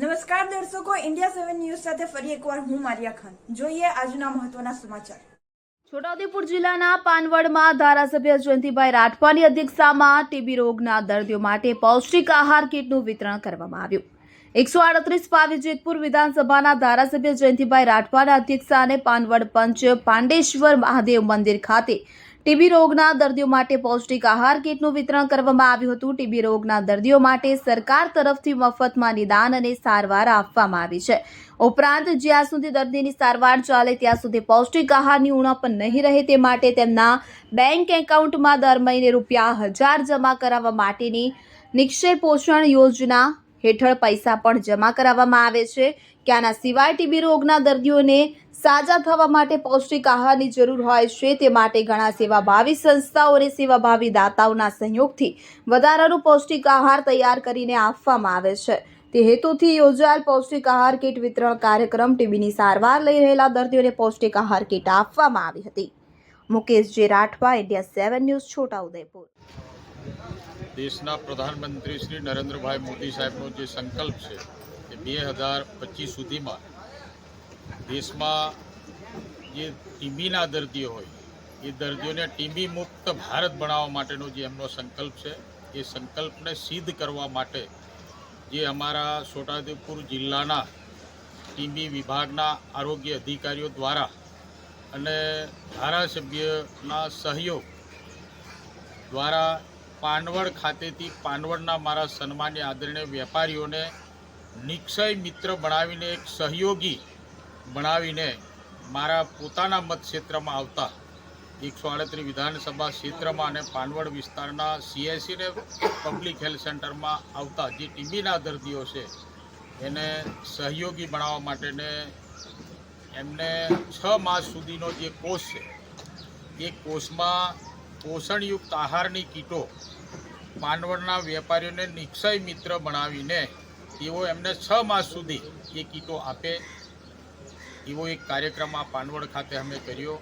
નમસ્કાર દર્શકો, India 7 news સાથે ફરી એકવાર હું મારિયા ખાન. જોઈએ આજના મહત્વના સમાચાર. છોટાઉદેપુર જિલ્લાના પાનવડમાં ધારાસભ્ય જયંતિભાઈ રાઠવાની અધ્યક્ષતામાં ટીબી રોગના દર્દીઓ માટે પૌષ્ટિક આહાર કીટનું વિતરણ કરવામાં આવ્યું. 138 પાવી જેતપુર વિધાનસભાના ધારાસભ્ય જયંતિભાઈ રાઠવાના અધ્યક્ષસ્થાને પાનવડ પંચ પાંડેશ્વર મહાદેવ મંદિર ખાતે ટીબી રોગના દર્દીઓ માટે પૌષ્ટિક આહાર કીટનું વિતરણ કરવામાં આવ્યું હતું. ટીબી રોગના દર્દીઓ માટે સરકાર તરફથી મફતમાં નિદાન અને સારવાર આપવામાં આવી છે. ઉપરાંત જ્યાં સુધી દર્દીની સારવાર ચાલે ત્યાં સુધી પૌષ્ટિક આહારની ઉણપ નહીં રહે તે માટે તેમના બેંક એકાઉન્ટમાં દર મહિને ₹1000 જમા કરાવવા માટેની નિક્ષય પોષણ યોજના હેઠળ પૈસા પણ જમા કરાવવામાં આવે છે. કે આના સિવાય ટીબી રોગના દર્દીઓને સાજા થવા માટે પૌષ્ટિક આહારની જરૂર હોય છે. તે માટે ઘણા સેવાભાવી સંસ્થાઓ અને સેવાભાવી દાતાઓના સહયોગથી વધારાનું પૌષ્ટિક આહાર તૈયાર કરીને આપવામાં આવે છે. તે હેતુથી યોજાયેલ પૌષ્ટિક આહાર કીટ વિતરણ કાર્યક્રમ ટીબીની સારવાર લઈ રહેલા દર્દીઓને પૌષ્ટિક આહાર કીટ આપવામાં આવી હતી. મુકેશ જે રાઠવા, ઇન્ડિયા 7 ન્યૂઝ, છોટાઉદેપુર. દેશના પ્રધાનમંત્રી શ્રી નરેન્દ્રભાઈ મોદી સાહેબનો જે સંકલ્પ છે કે 2025 સુધીમાં દેશમાં જે ટીબીના દર્દીઓ હોય એ દર્દીઓને ટીબી મુક્ત ભારત બનાવવા માટેનો જે એમનો સંકલ્પ છે એ સંકલ્પને સિદ્ધ કરવા માટે જે અમારા છોટાઉદેપુર જિલ્લાના ટીબી વિભાગના આરોગ્ય અધિકારીઓ દ્વારા અને ધારાસભ્યના સહયોગ દ્વારા પાનવડ ખાતેથી પાનવડના મારા સન્માન્ય આદરણીય વેપારીઓને નિક્ષય મિત્ર બનાવીને એક સહયોગી બનાવીને મારા પોતાના મતક્ષેત્રમાં આવતા 138 વિધાનસભા ક્ષેત્રમાં અને પાનવડ વિસ્તારના CIC ને પબ્લિક હેલ્થ સેન્ટરમાં આવતા જે ટીબીના દર્દીઓ છે એને સહયોગી બનાવવા માટેને એમને 6 માસ સુધીનો જે કોર્સ છે એ કોર્સમાં પોષણયુક્ત આહારની કીટો પાનવડના વેપારીઓને નિક્ષય મિત્ર બનાવીને તેઓ એમને 6 માસ સુધી એ કીટો આપે એવો એક કાર્યક્રમ આ પાનવડ ખાતે અમે કર્યો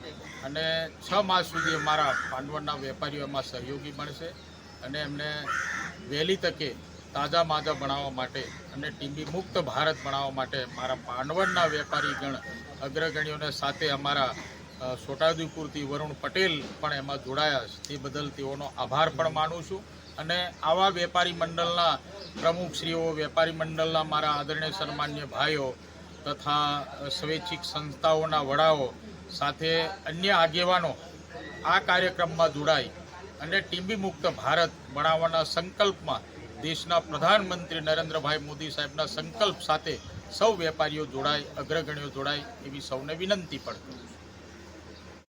અને 6 માસ સુધી અમારા પાનવડના વેપારીઓ એમાં સહયોગી બનશે અને એમને વહેલી તકે તાજા માજા બનાવવા માટે અને ટીબી મુક્ત ભારત બનાવવા માટે મારા પાનવડના વેપારીગણ અગ્રગણ્યોને સાથે અમારા છોટાઉદેપુરથી વરુણ પટેલ પણ એમાં જોડાયા છે. તે બદલ તેઓનો આભાર પણ માનું છું અને આવા વેપારી મંડળના પ્રમુખશ્રીઓ, વેપારી મંડળના મારા આદરણીય સન્માન્ય ભાઈઓ તથા સ્વૈચ્છિક સંસ્થાઓના વડાઓ સાથે અન્ય આગેવાનો આ કાર્યક્રમમાં જોડાઈ અને ટીબી મુક્ત ભારત બનાવવાના સંકલ્પમાં દેશના પ્રધાનમંત્રી નરેન્દ્રભાઈ મોદી સાહેબના સંકલ્પ સાથે સૌ વેપારીઓ જોડાય, અગ્રગણ્યો જોડાય એવી સૌને વિનંતી પણ કરું છું.